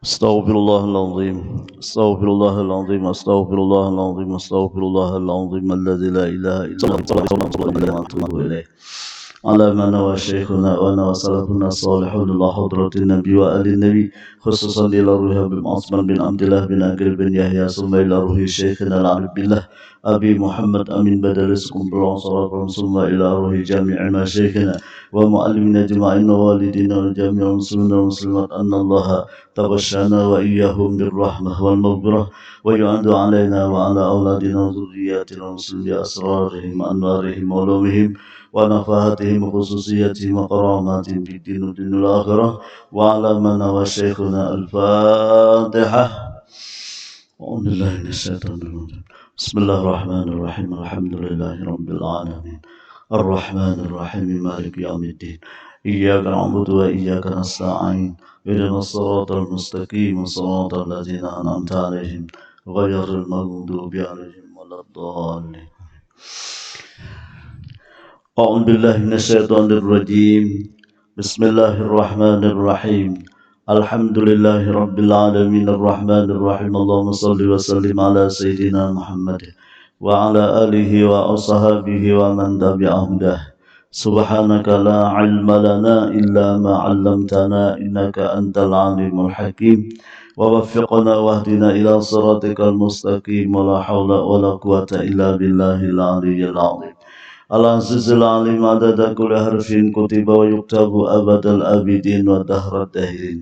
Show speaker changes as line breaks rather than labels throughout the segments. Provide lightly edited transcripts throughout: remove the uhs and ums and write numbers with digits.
أستغفر الله العظيم أستغفر الله العظيم أستغفر الله العظيم أستغفر الله العظيم الذي لا إله إلا هو وأتوب إليه على ما نوى شيخنا وأنا وسلفنا الصالحون إلى حضرة النبي وآل النبي خصوصا إلى روح بن عثمان بن عبد الله بن أكل بن يحيى ثم إلى روح شيخنا العارف بالله أبي محمد أمين بدرسكم بالعصرات ثم إلى روح جميع مشايخنا ومعلمين أجمعين ووالدينا وجميع المسلمين والمسلمات أن الله تبشرنا وإياهم بالرحمة والمغفرة ويعد علينا وعلى أولادنا وذرياتنا المسلمين بأسرارهم وأنوارهم وعلومهم ونفحاتهم وخصوصياتهم وكراماتهم في الدين والدين الآخرة وعلى من وشيخنا الفاتحة. أعوذ بالله من الشيطان الرجيم. بسم الله الرحمن الرحيم الحمد لله رب العالمين الرحمن الرحيم مالك يوم الدين إياك نعبد وإياك نستعين اهدنا الصراط المستقيم صراط الذين أنعمت عليهم غير المغضوب عليهم ولا الضالين. أعوذ بالله من الشيطان الرجيم. بسم الله الرحمن الرحيم الحمد لله رب العالمين الرحمن الرحيم اللهم صل وسلم على سيدنا محمد وعلى آله وأصحابه ومن تبعهم هداه. سبحانك لا علم لنا إلا ما علمتنا إنك أنت العليم الحكيم ووفقنا واهدنا إلى صراطك المستقيم ولا حول ولا قوة إلا بالله العلي العظيم العزيز العليم عدد كل حرف كتب ويكتب أبد الآبدين ودهر الداهرين.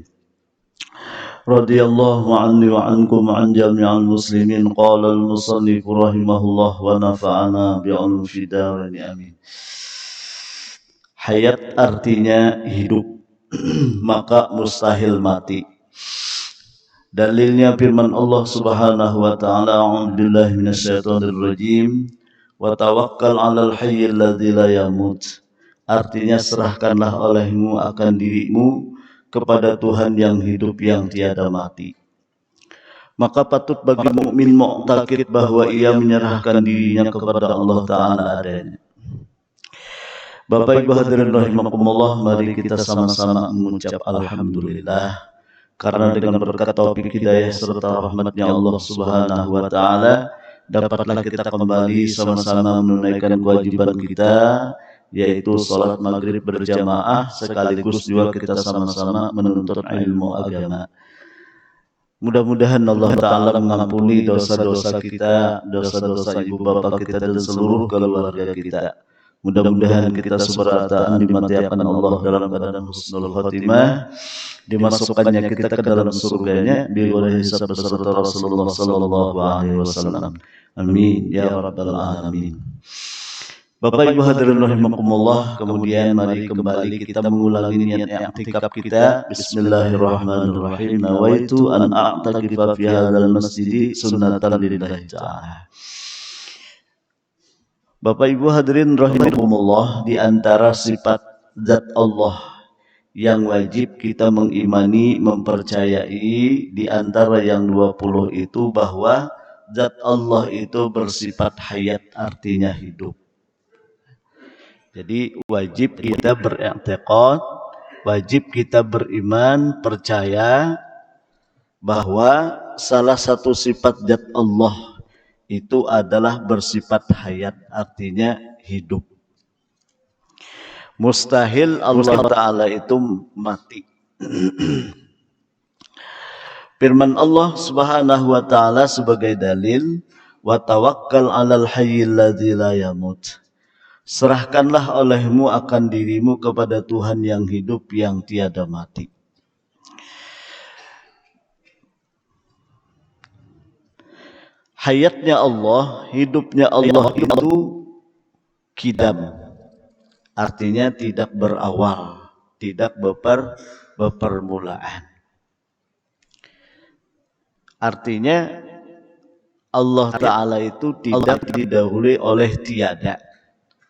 رضي الله عني وعنكم عن جميع المسلمين. قال المصنف رحمه الله ونفعنا بعلوم في الدارين آمين. Hayat artinya hidup, maka mustahil mati. Dalilnya firman Allah Subhanahu wa taala, a'udzubillahi minasyaitonir rajim, wa tawakkal 'alal hayyil ladzi la yamut. Artinya serahkanlah olehmu akan dirimu kepada Tuhan yang hidup yang tiada mati. Maka patut bagi mukmin mu'taqid bahwa ia menyerahkan dirinya kepada Allah taala adanya. Bapak Ibu hadirin rahimakumullah, mari kita sama-sama mengucap alhamdulillah karena dengan berkat taufik hidayah serta rahmatnya Allah Subhanahu wa taala dapatlah kita kembali sama-sama menunaikan kewajiban kita, yaitu salat maghrib berjamaah sekaligus juga kita sama-sama menuntut ilmu agama. Mudah-mudahan Allah Ta'ala mengampuni dosa-dosa kita, dosa-dosa ibu bapak kita dan seluruh keluarga kita. Mudah-mudahan kita seberataan dimatiakan Allah dalam keadaan husnul khotimah, dimasukkannya kita ke dalam surganya bighairi hisab beserta Rasulullah sallallahu alaihi wasallam. Amin ya rabbal alamin. Bapak Ibu hadirin rahimakumullah, kemudian mari kembali kita mengulangi niat i'tikaf kita. Bismillahirrahmanirrahim. Nawaitu an a'takifa fi hadzal masjidi sunnatan lillahi ta'ala. Bapak Ibu hadirin rahimakumullah, di antara sifat zat Allah yang wajib kita mengimani, mempercayai, di antara yang 20 itu bahwa zat Allah itu bersifat hayat, artinya hidup. Jadi wajib kita beriktikad, wajib kita beriman, percaya bahwa salah satu sifat zat Allah itu adalah bersifat hayat, artinya hidup. Mustahil Allah Ta'ala itu mati. Firman Allah Subhanahu wa Ta'ala sebagai dalil, wa tawakkal 'alal hayyil ladzi la yamut. Serahkanlah olehmu akan dirimu kepada Tuhan yang hidup yang tiada mati. Hayatnya Allah, hidupnya Allah itu kidam, artinya tidak berawal, tidak berpermulaan. Artinya Allah Ta'ala itu tidak didahului oleh tiada,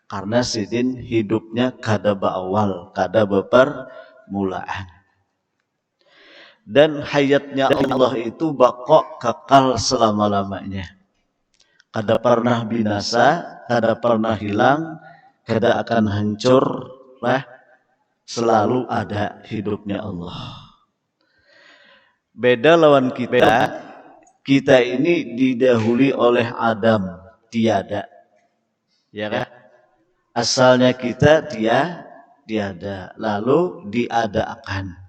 karena sidin hidupnya kada berawal, kada berpermulaan. Dan hayatnya Allah itu baqa, kekal selama-lamanya. Kada pernah binasa, kada pernah hilang, kada akan hancur, selalu ada hidupnya Allah. Beda lawan kita. Kita ini didahului oleh Adam, tiada. Ya kan? Asalnya kita tiada, lalu diadakan.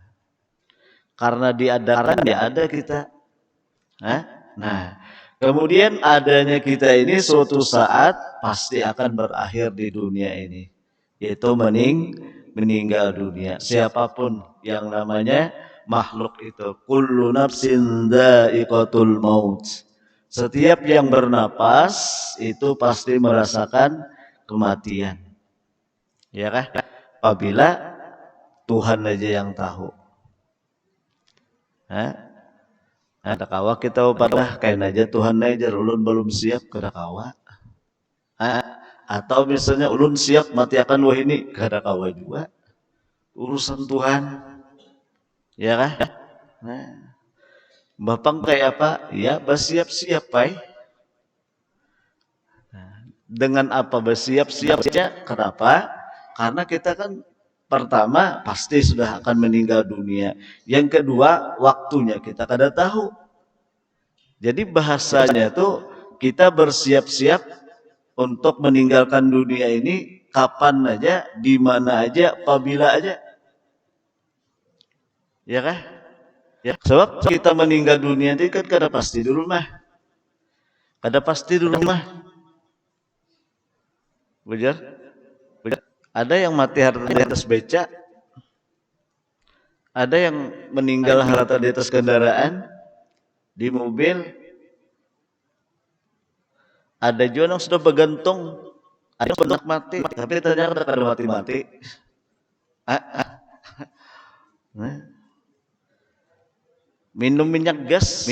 Karena diadakan ya ada kita. Nah, kemudian adanya kita ini suatu saat pasti akan berakhir di dunia ini, yaitu meninggal dunia. Siapapun yang namanya makhluk itu, kullu nafsin dha'iqatul maut. Setiap yang bernapas itu pasti merasakan kematian. Ya kan? Apabila Tuhan aja yang tahu. Ada kawa kita pada kain aja Tuhan aja ulun belum siap kada kawa. Atau misalnya ulun siap mati akan wah ini kada kawa juga. Urusan Tuhan. Ya kan? Nah, Bapang kayak apa? Ya bersiap-siap pai. Dengan apa bersiap-siapnya? Kenapa? Karena kita kan pertama pasti sudah akan meninggal dunia. Yang kedua waktunya kita kada tahu. Jadi bahasanya tuh kita bersiap-siap untuk meninggalkan dunia ini kapan aja, di mana aja, apabila aja. Ya kan? Ya, sebab kita meninggal dunia itu kan kada pasti di rumah. Kada pasti di rumah. Bejar? Ada yang mati harta di atas beca. Ada yang meninggal harta di atas kendaraan, di mobil. Ada juga yang sudah bergantung, ada yang sudah mati, tapi ternyata kada mati-mati. Minum minyak gas,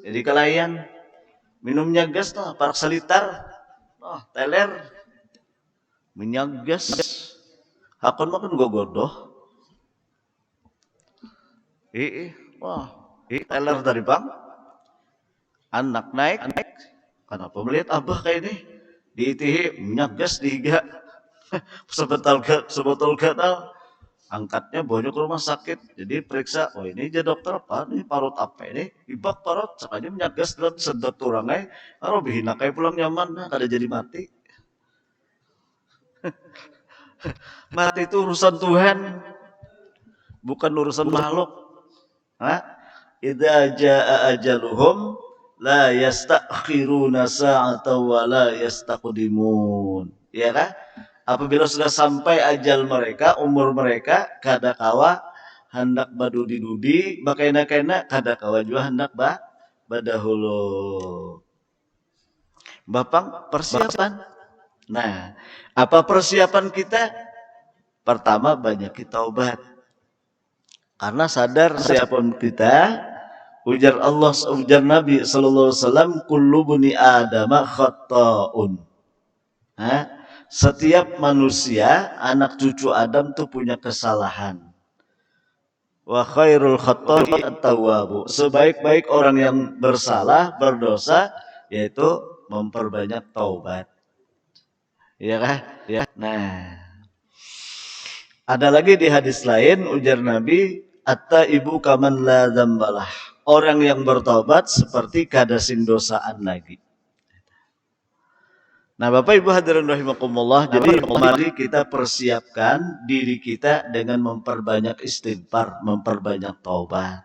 jadi kalayan. Minumnya gas tuh, parak selitar, teler, minyak gas. Hakon makan gogodoh. Teler dari bang. Anak naik. Kenapa melihat abah kayak ini? Diitihi minyak gas dihiga. Sebotol gatal. Angkatnya bawa ke rumah sakit. Jadi periksa, oh ini aja dokter apa? Ini parut apa ini? Ibak parut, sakanya minyak gas dalam sedot turangnya. Kalau bihina kayak pulang nyaman, kada jadi mati. Mati itu urusan Tuhan, bukan urusan makhluk. Idza jaa ajaluhum la yastakhiruna sa'atan wa la yastaqdimun. Ya kan? Apabila sudah sampai ajal mereka, umur mereka, kada kawa hendak badudi-dudi, bakaina-kaina kada kawa juga hendak badahulu. Bapang persiapan. Nah, apa persiapan kita? Pertama banyak kita obat. Karena sadar siapapun kita, ujar Allah, ujar Nabi sallallahu alaihi wasallam, kullu bani adama khata'un. Setiap manusia, anak cucu Adam tuh punya kesalahan. Wa khairul khatta'i at-tawwabu. Sebaik-baik orang yang bersalah, berdosa, yaitu memperbanyak taubat. Ya kan? Ya. Nah, ada lagi di hadis lain ujar Nabi, at-taibu kaman la dzambalah. Orang yang bertobat seperti kada sing dosaan lagi. Nah, Bapak Ibu hadirin rahimakumullah, jadi mari kita persiapkan diri kita dengan memperbanyak istighfar, memperbanyak taubat.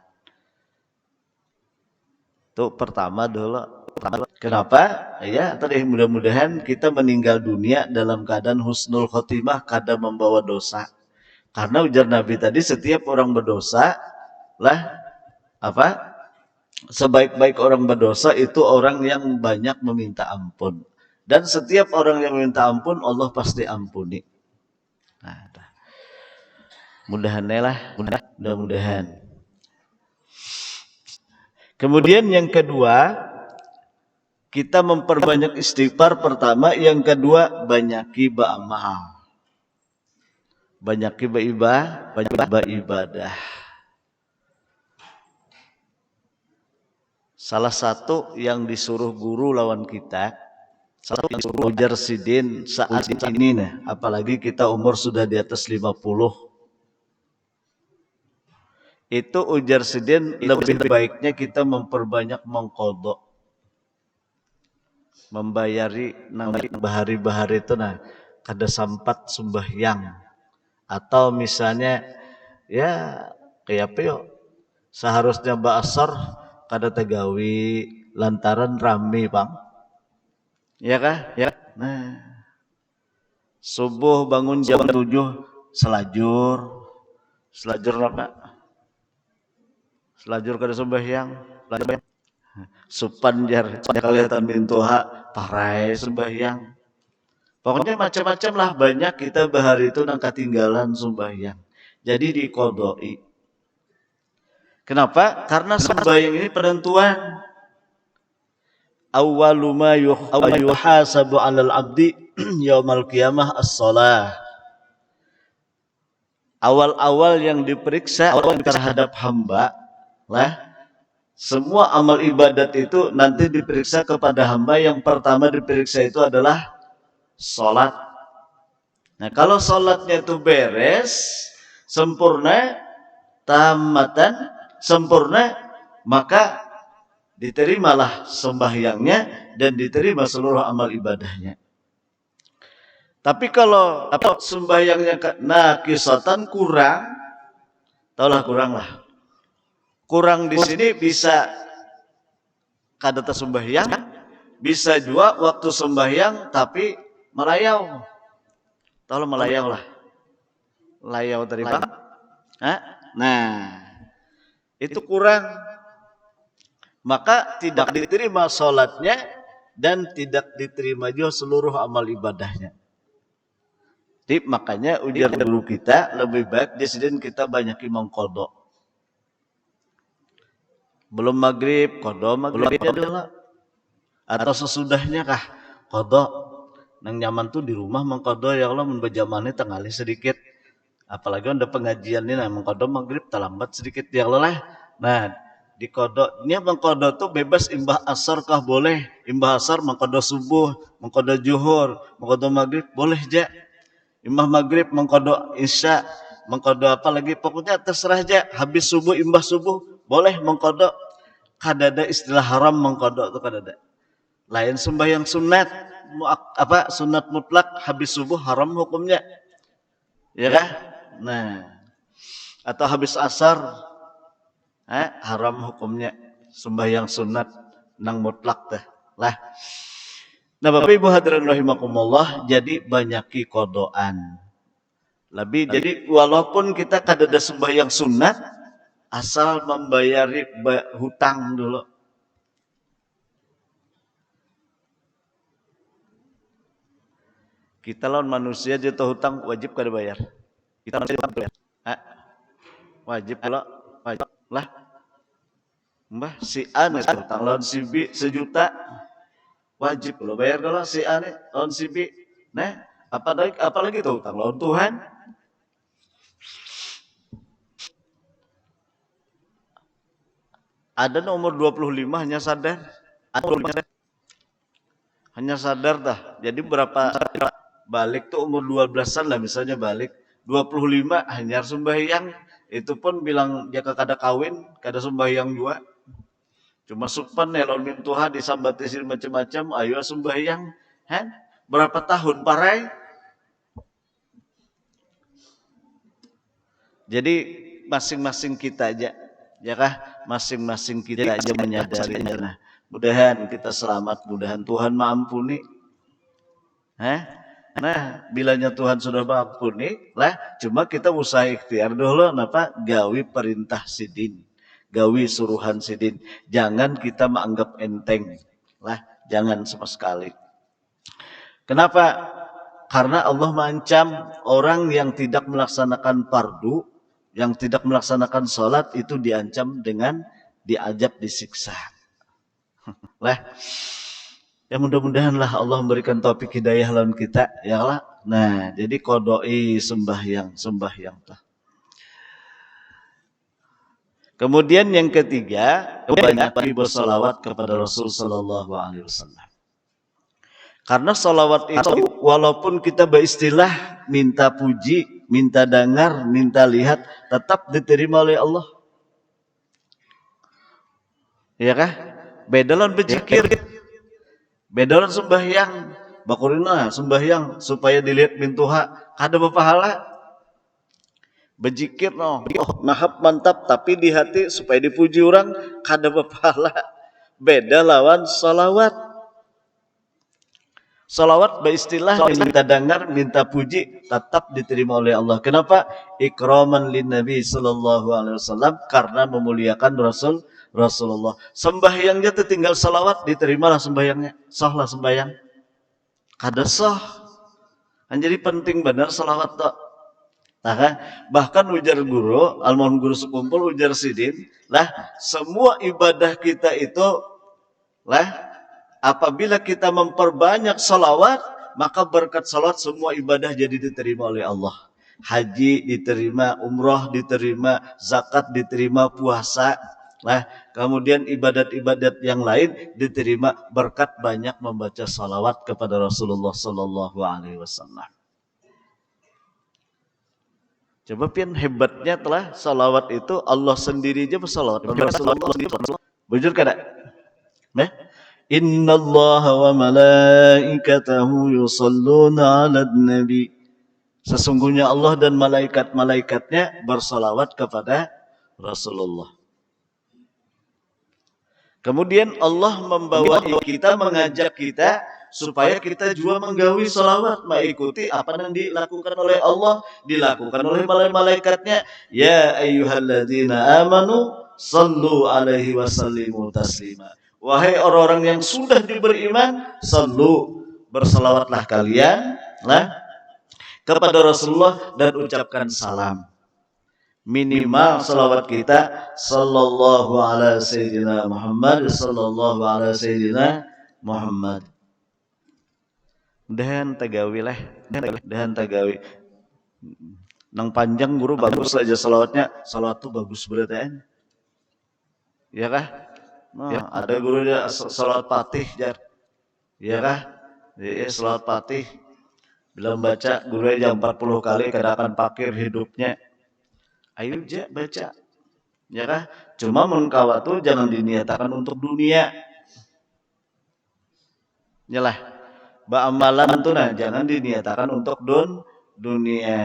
Itu pertama dulu. Kenapa? Ya, tadi mudah-mudahan kita meninggal dunia dalam keadaan husnul khotimah, kada membawa dosa. Karena ujar Nabi tadi, setiap orang berdosa lah apa? Sebaik-baik orang berdosa itu orang yang banyak meminta ampun. Dan setiap orang yang minta ampun, Allah pasti ampuni. Nah, mudah-mudahan. Kemudian yang kedua, kita memperbanyak istighfar pertama. Yang kedua, banyaki ba'amal. Banyaki beribadah. Salah satu yang disuruh guru lawan kita, satu yang disuruh ujar sidin saat ini nih, apalagi kita umur sudah di atas 50. Itu ujar Sidin lebih baiknya kita memperbanyak mengkodok, membayari nang bahari-bahari itu nah kada sampat sembahyang, atau misalnya ya kayak apa yo, seharusnya ba'asar kada tegawi lantaran rame bang, ya kah ya. Nah subuh bangun jam 7 selajur apa, selajur kada sembahyang, supan jar kelihatan bintuha parai sembahyang. Pokoknya macam-macam lah, banyak kita bahari itu nang ketinggalan sembahyang. Jadi dikodoi. Kenapa? Karena sembahyang ini penentuan. Awwalu ma yuhasabu 'alal 'abdi yaumal qiyamah as-shalah. Awal-awal yang diperiksa terhadap hamba lah, semua amal ibadat itu nanti diperiksa kepada hamba. Yang pertama diperiksa itu adalah sholat. Nah kalau sholatnya itu beres, sempurna, tamatan, sempurna, maka diterimalah sembahyangnya dan diterima seluruh amal ibadahnya. Tapi kalau sembahyangnya nakisatan, kurang, taulah kurang lah. Kurang di sini bisa kada sembahyang, bisa juga waktu sembahyang tapi melayau. Tolong melayau lah. Layau tadi bang. Nah, itu kurang. Maka tidak diterima sholatnya dan tidak diterima juga seluruh amal ibadahnya. Jadi makanya ujar guru kita lebih baik disini kita banyakin mengkodok. Belum maghrib, kodok maghribnya dulu. Atau sesudahnya kah kodok. Nang nyaman tuh di rumah mengkodok ya Allah membajamani tengali sedikit. Apalagi ada pengajian ini, nah mengkodok maghrib terlambat sedikit ya Allah lah. Nah di kodok ini mengkodok tuh bebas, imbah asar kah boleh, imbah asar mengkodok subuh, mengkodok juhur, mengkodok maghrib boleh aja. Imbah maghrib mengkodok isya, mengkodok apa lagi, pokoknya terserah aja. Habis subuh imbah subuh boleh mengkodok. Kadada istilah haram mengkodok tuh kadada. Lain sembahyang sunat, apa sunat mutlak habis subuh haram hukumnya, ya kan? Nah, atau habis asar, haram hukumnya sembahyang sunat nang mutlak dah lah. Nah Bapak Ibu hadirin rahimakumullah, jadi banyaki kodoan. Lebih jadi walaupun kita kadada sembahyang sunat, asal membayari hutang dulu. Kita lawan manusia jatuh hutang wajib kada bayar. Kita manusia bayar. Wajib pula, wajib lah. Mbah si A nih hutang lawan si B 1 juta. Wajib lo bayar kalau si A nih lawan si B. Nah, apalagi tuh hutang lawan Tuhan. Ada nomor 25 hanya sadar. Hanya sadar dah. Jadi berapa balik tuh umur 12-an lah misalnya balik. 25 hanya sembahyang. Itu pun bilang jaka kada kawin, kada sembahyang juga. Cuma supan ya lawan mintuha disambatisin macam-macam, ayo sembahyang. Berapa tahun parai? Jadi masing-masing kita aja, ya kah? Masing-masing kita aja menyadari. Nah, mudahan kita selamat, mudahan Tuhan mengampuni. Nah, bilanya Tuhan sudah mengampuni, lah cuma kita usaha ikhtiar dulu, napa? Gawi perintah sidin, gawi suruhan sidin. Jangan kita menganggap enteng, lah jangan sama sekali. Kenapa? Karena Allah mengancam orang yang tidak melaksanakan fardu, yang tidak melaksanakan sholat itu diancam dengan diajab disiksa. Lah, ya mudah-mudahan lah Allah memberikan taufik hidayah lawan kita, ya Allah. Nah, jadi kodoi sembahyang lah. Kemudian yang ketiga, banyak bersalawat kepada Rasul Sallallahu Alaihi Wasallam. Karena salawat itu walaupun kita beristilah minta puji, minta dengar, minta lihat, tetap diterima oleh Allah. Iya kah? Beda lawan berzikir. Beda lawan sembahyang. Bakurina sembahyang supaya dilihat mintuha kada berpahala. Berzikir nahap mantap tapi di hati supaya dipuji orang kada berpahala. Beda lawan salawat. Salawat beristilah minta dengar, minta puji tetap diterima oleh Allah. Kenapa? Ikraman lin Nabi sallallahu alaihi wasallam, karena memuliakan Rasulullah. Sembahyangnya tertinggal salawat, diterimalah sembahyangnya. Sahlah sembahyang. Kada sah. Jadi penting benar salawat tak. Nah, bahkan ujar guru, almarhum guru sekumpul ujar Sidin, lah semua ibadah kita itu lah apabila kita memperbanyak salawat, maka berkat salawat semua ibadah jadi diterima oleh Allah. Haji diterima, umrah diterima, zakat diterima, puasa. Nah, kemudian ibadat-ibadat yang lain diterima berkat banyak membaca salawat kepada Rasulullah Sallallahu Alaihi Wasallam. Coba pian hebatnya telah salawat itu Allah sendiri aja bersalawat. Bujur kada? Nah, Innallaha wa malaikatahu yusalluna 'alan nabi. Sesungguhnya Allah dan malaikat-malaikatnya bersalawat kepada Rasulullah. Kemudian Allah membawa kita, mengajak kita supaya kita juga menggawi salawat, mengikuti apa yang dilakukan oleh Allah, dilakukan oleh malaikatnya. Ya ayyuhalladzina amanu sallu alaihi wasallimu taslima. Wahai orang-orang yang sudah diberi iman, sallu, bersalawatlah kalian kepada Rasulullah dan ucapkan salam. Minimal salawat kita sallallahu ala sayyidina Muhammad, sallallahu ala sayyidina Muhammad. Dan tagawi lah, dan tagawi. Nang panjang guru bagus aja salawatnya, salawat tuh bagus berarti. Ya kah? Nah, ada gurunya salawat patih jar. Ya kah? Salawat patih. Bila baca gurunya jam 40 kali kada akan pakir hidupnya. Ayo aja baca. Ya kah? Cuma mun kawa tuh jangan diniatakan untuk dunia. Nyalah. Ba amalan tuh nah jangan diniatakan untuk dunia.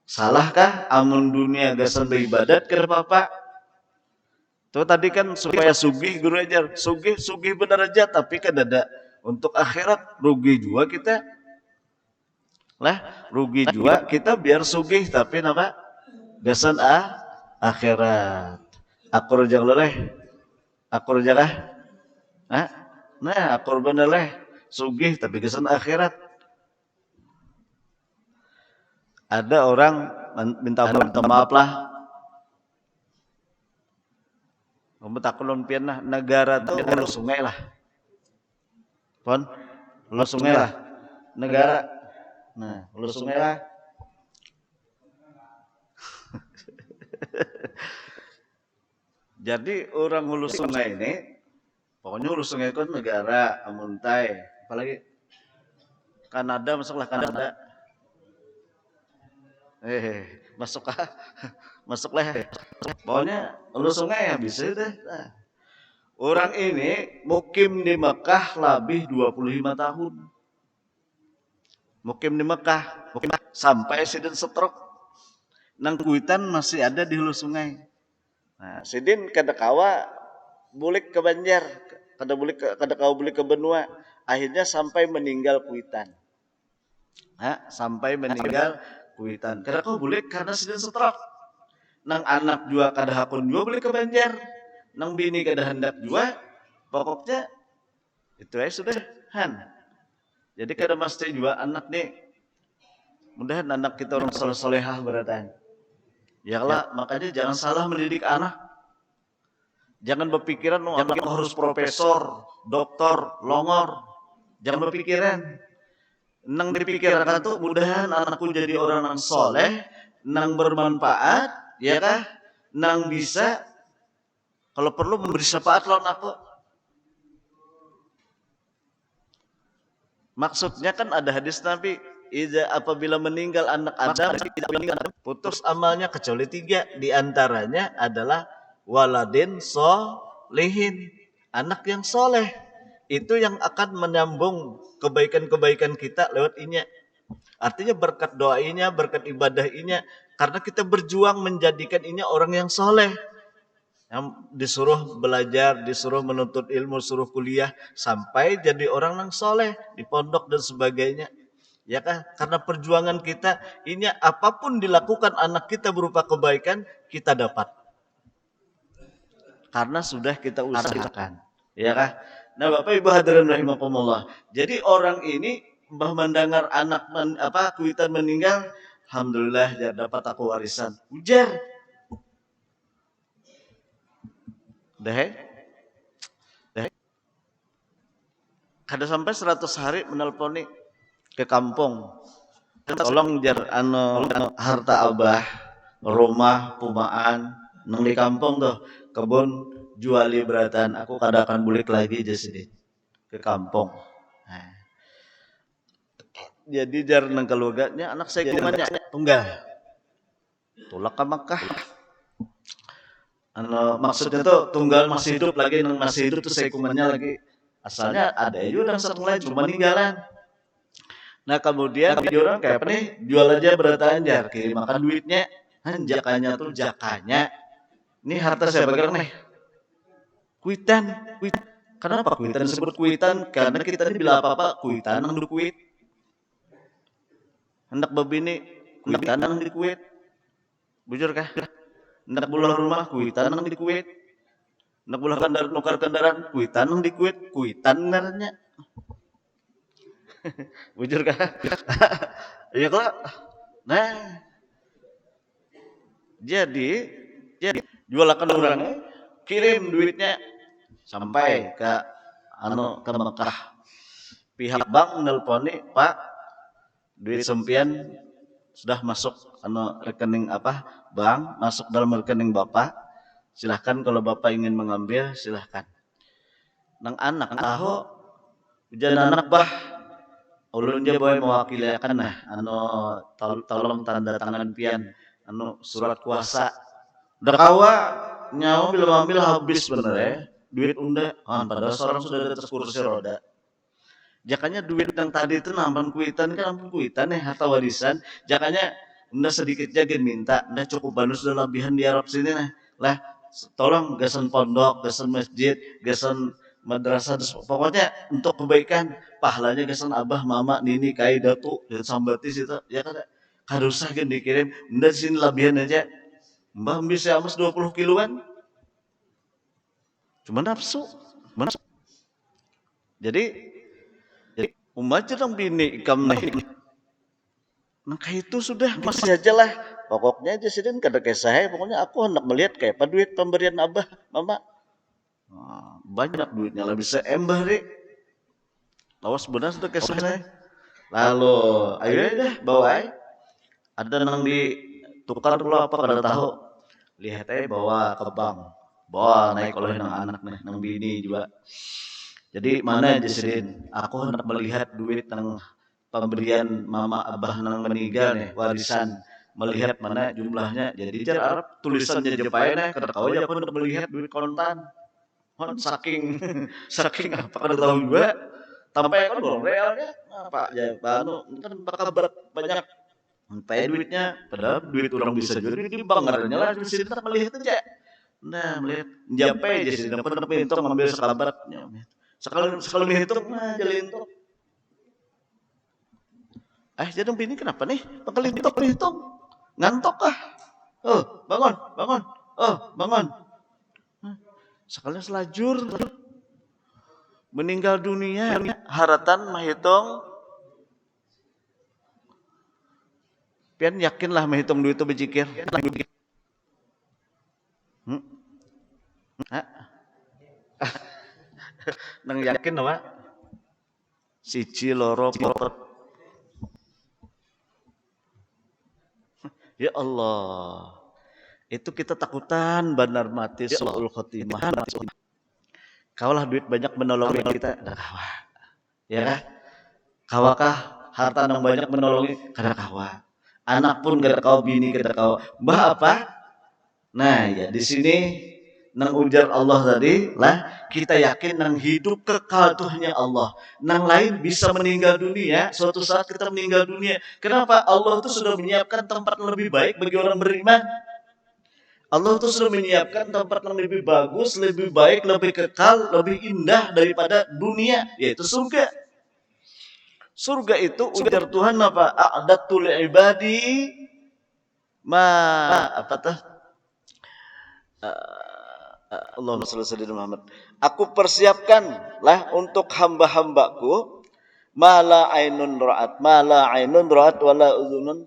Salahkah amun dunia gasan beribadat ke apa? Tuh tadi kan supaya sugih guru ajar. Sugih benar aja tapi kan ada untuk akhirat rugi juga kita. Lah, rugi juga kita biar sugih tapi nama gasan akhirat. Akur jang leleh. Akur jang Nah, akur bener leh. Sugih tapi gasan akhirat. Ada orang minta maaf lah. Takulun pian lah. Negara tuh hulu sungai lah. Pon? Hulu sungai lah. Negara. Nah, hulu sungai lah. Jadi orang hulu sungai ini, pokoknya hulu sungai itu negara, amuntai, apalagi Kanada, masuklah Kanada. Masuklah. Pokoknya hulu sungai ya bisa deh. Nah. Orang ini mukim di Mekah lebih 25 tahun. Mukim di Mekah, sampai Sidin stroke. Nang kuitan masih ada di hulu sungai. Nah, Sidin kada kawa bulik ke Banjar, kada kawa bulik ke Benua. Akhirnya sampai meninggal kuitan. Sampai meninggal kuitan. Kada kawa bulik karena Sidin stroke. Nang anak juga kada hakun juga bulik ke Banjar. Nang bini kada hendak juga. Pokoknya itu aja sudah han. Jadi kada mesti juga anak nih. Mudahan anak kita orang soleh-solehah beratan. Ya lah, makanya jangan salah mendidik anak. Jangan berpikiran anak harus profesor, doktor, longor. Jangan berpikiran. Nang dipikirkan tuh mudahan anakku jadi orang yang soleh, nang bermanfaat, ya kah? Nang bisa kalau perlu memberi syafaat lawan aku. Maksudnya kan ada hadis Nabi, apabila meninggal anak Adam, putus amalnya kecuali 3. Di antaranya adalah waladin solihin, anak yang soleh. Itu yang akan menyambung kebaikan-kebaikan kita lewat inya. Artinya berkat doa inya, berkat ibadah inya, karena kita berjuang menjadikan inya orang yang soleh. Yang disuruh belajar, disuruh menuntut ilmu, suruh kuliah, sampai jadi orang yang soleh, di pondok dan sebagainya. Ya kan? Karena perjuangan kita, ini apapun dilakukan anak kita berupa kebaikan, kita dapat. Karena sudah kita usahakan. Ya kan? Nah, Bapak Ibu hadirin rahimakumullah. Jadi orang ini mendengar anak kuitan meninggal, alhamdulillah ya dapat aku warisan. Ujar. Deh. Kada sampai 100 hari menelponi ke kampung. Tolong jar harta abah, rumah, pumaan, nang di kampung tuh, kebun juali beratan, aku kada akan bulik lagi jadi ke kampung. Nah. Jadi jar nang keluarganya anak saya kumannya tunggal. Tulak ke Makkah. Maksudnya tuh tunggal masih hidup lagi, nang masih hidup tuh saya kumannya lagi. Asalnya ada juga yang satu lain cuma meninggalan. Nah kemudian orang kayak apa nih, jual aja berataan jar, kirim makan duitnya, jakanya tuh jakanya. Ini harta saya pegang nih, kuitan. Kenapa kuitan disebut kuitan? Karena kita ini bila apa-apa kuitan nang di kuit. Hendak babini kuitan nang di kuit. Bujur kah? Hendak bulan rumah kuitan nang di kuit. Hendak bulan nukar kendaraan kuitan nang di kuit. Kuitan ngaranya. Bujur kah? Iya kok. Nah, jadi jualakan orangnya, kirim duitnya sampai ke ke Mekah. Pihak bank nelponi, Pak, duit sempian sudah masuk rekening bank, masuk dalam rekening Bapak. Silahkan kalau Bapak ingin mengambil, silahkan. Nang anak tahu, ujian anak bah. Ulun dia boleh mewakilkan tolong tanda tangan pian surat kuasa. Udah kawa nyawa belum ambil habis bener ya. Duit unda padahal seorang sudah di atas kursi roda. Jakanya duit yang tadi itu nampan kuitan kan ampun kuitan harta warisan. Jakanya unda sedikit jaga minta, unda cukup banus sudah lebihan di Arab sini lah. Tolong gasan pondok, gasan masjid, gasan madrasah, pokoknya untuk kebaikan, pahalanya gasan abah, mama, nini, kai, datu, dan sambatis itu, ya kan? Harusnya kan dikirim, unda sini lebihan aja, mbah bisa amas 20 kiloan, cuma nafsu. Jadi umat dong bini ikam nih, nah kayak itu sudah masih aja lah, pokoknya aja sih kada kisah, pokoknya aku hendak melihat kayak apa duit pemberian abah, mama. Banyak duitnya lah bisa embari. Lawas benar sudah kesana. Lalu ayo dah bawa ada nang di tukar dulu apa kada tahu. Lihat aja bawa ke bank. Bawa naik oleh nang anak nih, nang bini juga. Jadi mana aja Sidin, aku hendak melihat duit nang pemberian mama abah nang meninggal nih, warisan. Melihat mana jumlahnya. Jadi jar Arab tulisannya Jepang kada tahu aja aku hendak melihat duit kontan. Saking apa kada tahu juga sampai kan belum realnya apa ya banu kan bakal berat banyak sampai duitnya padahal duit orang bisa juga di bank ngaranya lah di sini tak melihat aja nah melihat jampai aja sih dapat pintu ngambil sekabat sekali menghitung jalin tuh jadi bini kenapa nih bakal hitung ngantok kah bangun bangun sekalian selajur meninggal dunia haratan menghitung pian yakinlah menghitung duit itu berjikir nang yakin apa siji loro papat ya Allah itu kita takutan benar mati suul khotimah. Kaulah duit banyak menolongi kita, ada kawa. Ya kah? Kawakah harta yang banyak menolongi kada kawa. Anak pun kada kawa, bini kada kawa. Mbah apa? Nah, ya di sini nang ujar Allah tadi lah, kita yakin nang hidup kekal itu hanya Allah. Nang lain bisa meninggal dunia, suatu saat kita meninggal dunia. Kenapa? Allah itu sudah menyiapkan tempat lebih baik bagi orang beriman. Allah itu sudah menyiapkan tempat yang lebih bagus, lebih baik, lebih kekal, lebih indah daripada dunia, yaitu surga. Surga itu ujar Tuhan apa? A'datul ibadi ma apa tuh? Allahumma shalli ala Muhammad. Aku persiapkanlah untuk hamba-hambaku mala ainun ra'at wala udhunun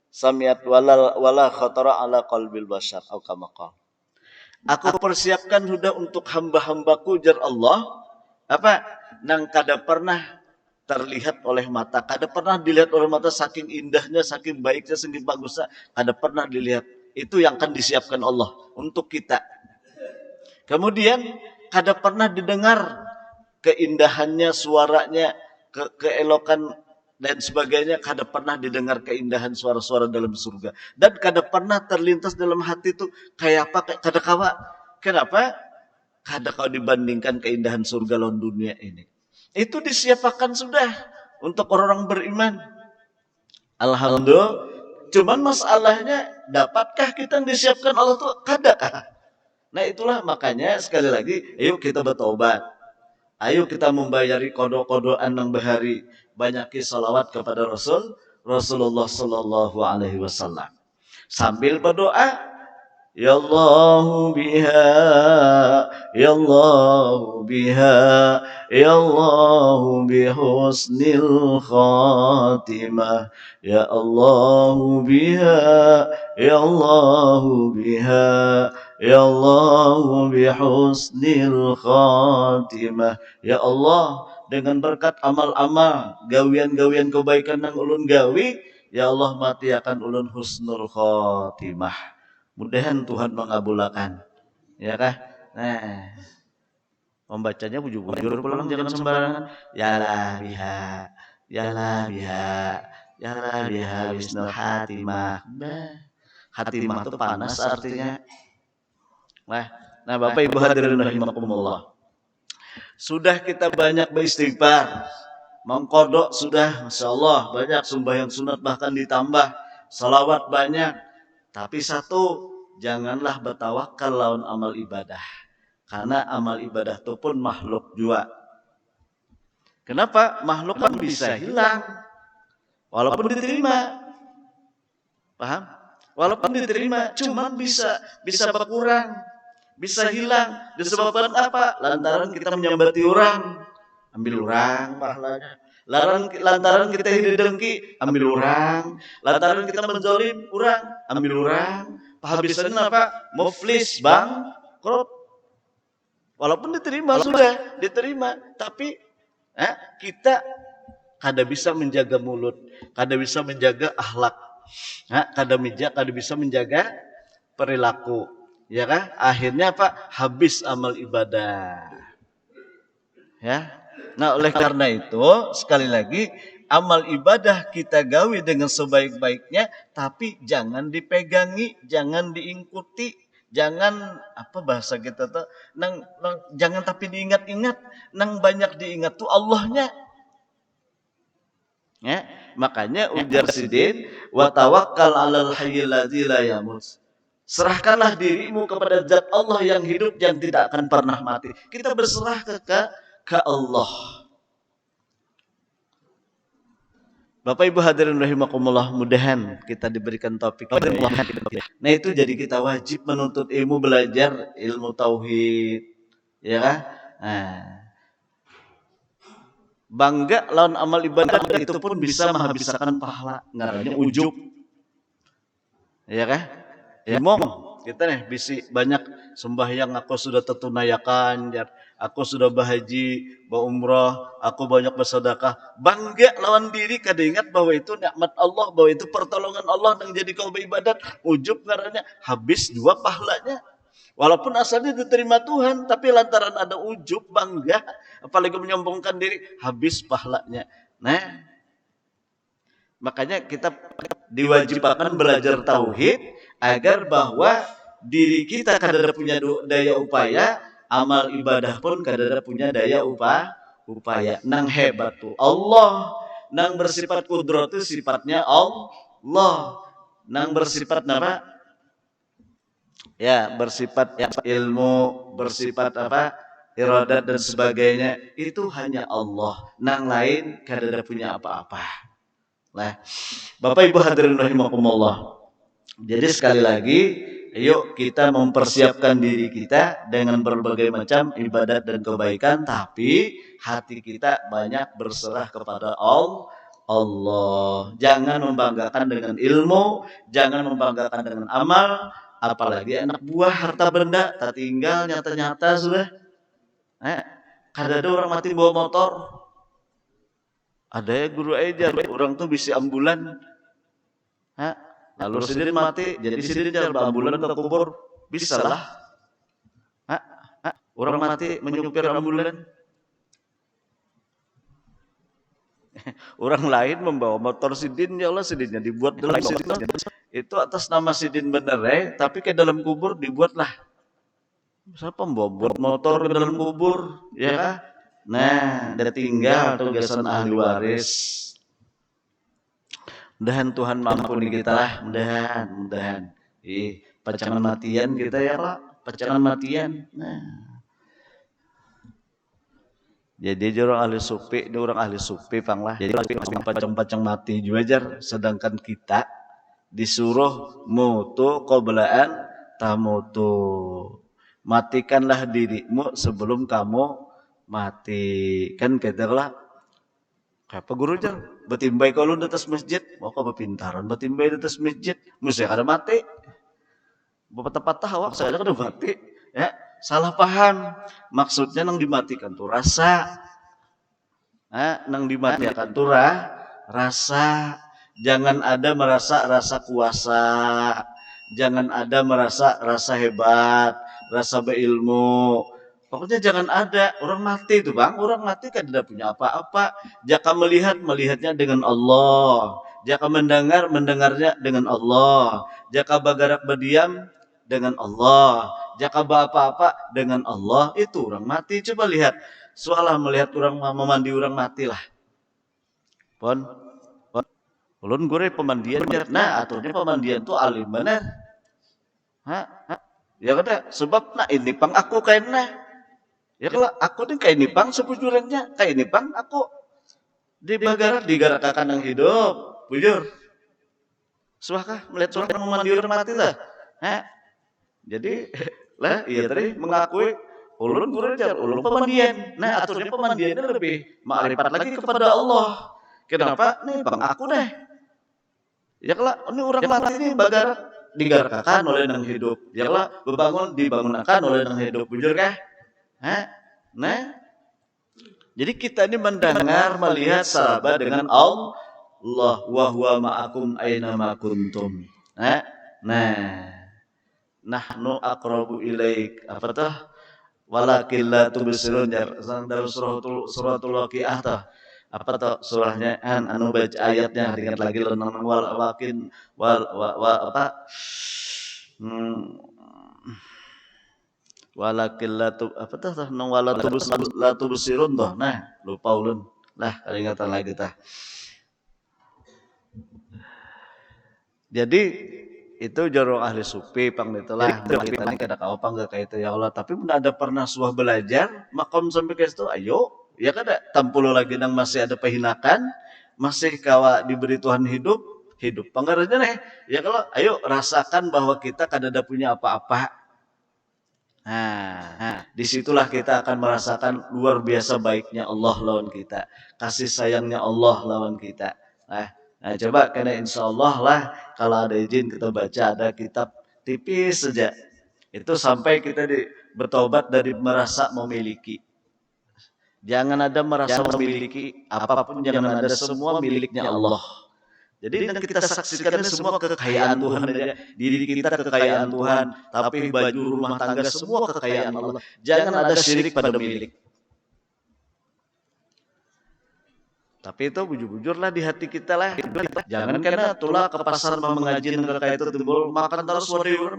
samiat wala khatara ala qalbil bashar atau kama qala. Aku persiapkan sudah untuk hamba-hambaku jar Allah apa nang kada pernah terlihat oleh mata, kada pernah dilihat oleh mata, saking indahnya, saking baiknya, saking bagusnya, kada pernah dilihat. Itu yang akan disiapkan Allah untuk kita. Kemudian kada pernah didengar keindahannya, suaranya, keelokan dan sebagainya, kada pernah didengar keindahan suara-suara dalam surga. Dan kada pernah terlintas dalam hati itu kayak apa, kada kawa. Kenapa? Kada kau dibandingkan keindahan surga lawan dunia ini. Itu disiapkan sudah untuk orang-orang beriman. Alhamdulillah. Cuman masalahnya, dapatkah kita yang disiapkan Allah itu? Kada. Nah itulah makanya sekali lagi, ayo kita bertobat. Ayo kita membayari kodok-kodokan yang bahari. Banyaki salawat kepada Rasulullah Sallallahu Alaihi Wasallam. Sambil berdoa, Ya Allah biha, Ya Allah biha, Ya Allah bihusnil khatimah, Ya Allah biha, Ya Allah biha, Ya Allah bihusnil khatimah. Ya Allah, dengan berkat amal-amal, gawian-gawian kebaikan yang ulun gawi, ya Allah mati akan ulun husnul khatimah. Mudahan Tuhan mengabulkan, ya kah? Nah, membacanya bujur-bujur pulang, jangan sembarangan. Yalah biha, yalah biha, yalah biha husnul khatimah. Khatimah itu panas artinya. Nah, Bapak Ibu hadirin rahimakumullah. Sudah kita banyak beristighfar, mengkodok sudah, Masya Allah, banyak sembahyang sunat bahkan ditambah, salawat banyak. Tapi satu, janganlah bertawakal lawan amal ibadah. Karena amal ibadah itu pun makhluk juga. Kenapa? Makhluk kan bisa hilang, walaupun diterima. Paham? Walaupun diterima, cuman bisa berkurang, bisa hilang. Disebabkan apa? Lantaran kita menyambati orang, ambil orang pahalanya. Lantaran kita hidup dengki, ambil orang. Lantaran kita menzolim orang, ambil orang. Pahabisannya apa? Muflis, bangkrut. Walaupun diterima, sudah diterima, tapi kita kada bisa menjaga mulut, kada bisa menjaga akhlak, kada bisa menjaga perilaku. Ya kan? Akhirnya apa? Habis amal ibadah. Ya. Nah, oleh karena itu, sekali lagi, amal ibadah kita gawi dengan sebaik-baiknya, tapi jangan dipegangi, jangan diikuti, jangan apa bahasa kita tuh, jangan tapi diingat-ingat, nang banyak diingat tuh Allahnya. Ya, makanya ujar sidin, wa tawakkal 'alal hayyil ladzi la yamut. Serahkanlah dirimu kepada zat Allah yang hidup, yang tidak akan pernah mati. Kita berserah ke Allah. Bapak Ibu hadirin rahimakumullah, mudahan kita diberikan taufik. Nah itu jadi kita wajib menuntut ilmu, belajar ilmu tauhid, ya kan? Nah, bangga lawan amal ibadah itu pun bisa menghabiskan pahala, ngarannya ujub, ya kan? Mong kita nih bisi banyak sembahyang, aku sudah tertunaikan, aku sudah berhaji, berumrah, aku banyak bersedekah. Bangga lawan diri, kada ingat bahwa itu nikmat Allah, bahwa itu pertolongan Allah yang jadi kau beribadat. Ujub karena habis dua pahalanya. Walaupun asalnya diterima Tuhan, tapi lantaran ada ujub, bangga, apalagi menyombongkan diri, habis pahalanya. Nah, makanya kita diwajibkan belajar tauhid agar bahwa diri kita kadada punya daya upaya, amal ibadah pun kadada punya daya upaya. Nang hebat tuh Allah, nang bersifat kudrat itu sifatnya Allah, nang bersifat apa? Ya, bersifat ilmu, bersifat apa? Iradat dan sebagainya, itu hanya Allah. Nang lain kadada punya apa-apa. Lah, Bapak Ibu hadirin rahimakumullah. Jadi sekali lagi, yuk kita mempersiapkan diri kita dengan berbagai macam ibadat dan kebaikan, tapi hati kita banyak berserah kepada Allah. Jangan membanggakan dengan ilmu, jangan membanggakan dengan amal, apalagi anak buah harta benda, tak tinggal nyata-nyata sudah. Kadada orang mati bawa motor. Ada ya guru ajar, orang tuh bisa ambulan. Lalu sidin mati, jadi sidin jalan ambulan ke kubur, bisa lah. Orang mati menyupir ambulan. Orang lain membawa motor sidin, ya Allah sidinnya dibuat dalam sidin. Itu atas nama sidin bener tapi ke dalam kubur dibuatlah. Siapa membawa motor ke dalam kubur, ya kan? Nah, udah tinggal tugasan ahli waris. Mudahan Tuhan mampuni kita lah, mudahan. Pacangan matian kita ya Pak, pacangan matian. Nah. Jadi orang ahli supi, ini orang ahli supi panglah. Jadi pacang-pacang mati juga jar, sedangkan kita disuruh mutu qoblaan tamutu. Matikanlah dirimu sebelum kamu mati. Kan katalah apa guru jar? Betimbay kalau di atas masjid, mau ke pintaran betimbay di atas masjid, mesti ada mati. Bapak awak saya ada mati, ya salah paham. Maksudnya nang dimatikan tuh rasa, nang dimatikan tuh rasa. Jangan ada merasa rasa kuasa, jangan ada merasa rasa hebat, rasa berilmu. Pokoknya jangan ada. Orang mati itu bang, orang mati kan tidak punya apa-apa. Jika melihatnya dengan Allah. Jika mendengarnya dengan Allah. Jika bergerak berdiam dengan Allah. Jika apa-apa dengan Allah. Itu orang mati. Coba lihat. Soalah melihat orang memandi orang mati lah. Pon. Ulun gue pemandian. Nah aturnya pemandian itu alim benar. Ya kata sebab nah ini pang aku kayaknya. Ya kalau aku nih kayak nipang sebujurnya, kayak nipang aku digarakakan yang hidup, bujur. Suahkah melihat orang mandi orang mati lah? Jadi lah iya tadi mengakui ulun gurajar, ulun pemandian. Nah aturnya pemandiannya lebih ma'rifat lagi kepada Allah. Kenapa? Nih bang aku deh. Ya kalau ini orang mati ini bagarak digarakakan oleh yang hidup. Ya kalau dibangunkan oleh yang hidup, bujur kah? Nah, jadi kita ini mendengar, melihat, sahabat dengan Allah, wa huwa ma'akum aina ma kuntum. Nahnu aqrabu ilaik. Apa tuh? Walakin la tubsirun. Dari suratul Waqiah tuh. Apa tuh surahnya? Anu baca ayatnya, ingat lagi lenang walakin apa? Walakil apa tah nang wala tubsirun toh. Nah, lupa ulun. Lah, ingatan lagi tah. Jadi itu jorong ahli sufi pang itulah. Kita ini kada kau pang kayak itu ya Allah, tapi mun ada pernah suah belajar makom sampai ke situ ayo. Ya kada tampulu lagi nang masih ada pehinakan, masih kawa diberi Tuhan hidup panggaranya nih. Ya kalau ayo rasakan bahwa kita kada ada punya apa-apa. Nah, disitulah kita akan merasakan luar biasa baiknya Allah lawan kita, kasih sayangnya Allah lawan kita. Nah coba karena insya Allah lah kalau ada izin kita baca ada kitab tipis saja, itu sampai kita bertobat dari merasa memiliki. Jangan ada merasa memiliki apapun, jangan ada, semua miliknya Allah. Jadi dan kita saksikan semua kekayaan Tuhan aja. Diri kita kekayaan Tuhan, tapi baju rumah tangga semua kekayaan Allah. Jangan ada syirik pada milik. Tapi itu bujur-bujurlah di hati kita lah. Jangan karena tulah ke pasar mengaji negara kayak itu timbul makan terus wadiur.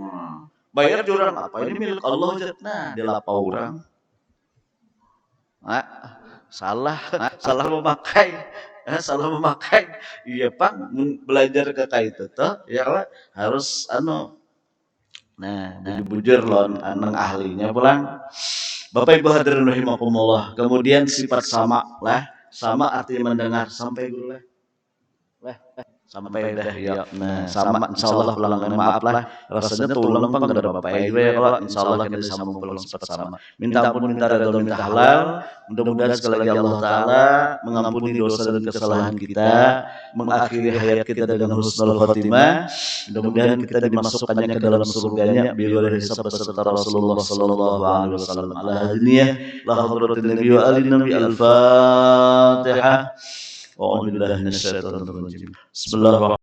bayar jurang apa ini milik Allah jatna dilapa orang. Nah, salah memakai. Salah memakai. Iya Pak, belajar ke kaitu tuh ya lah harus nah bujur lon anang ahlinya pulang. Bapak Ibu hadirin rahimakumullah. Kemudian sifat sama lah, sama artinya mendengar sampai dulu lah. Sampai dah ya. Nah, sama insyaallah pulang maaf lah. Rasanya tulang pang ada Bapak Ibu ya kalau insyaallah kita sambung pulang cepat sama. Minta ampun, minta redha, minta halal. Mudah-mudahan sekali lagi Allah Ta'ala mengampuni dosa dan kesalahan kita, mengakhiri hayat kita dengan husnul khotimah. Mudah-mudahan kita dimasukkannya ke dalam surganya bighairi hisab beserta Rasulullah sallallahu alaihi wasallam. Ala hadiniyah la hadratin nabi wa ali nabi al-Fatihah. Wa a'udzu billahi minasyaitonir rajim. Bismillahirrahmanirrahim.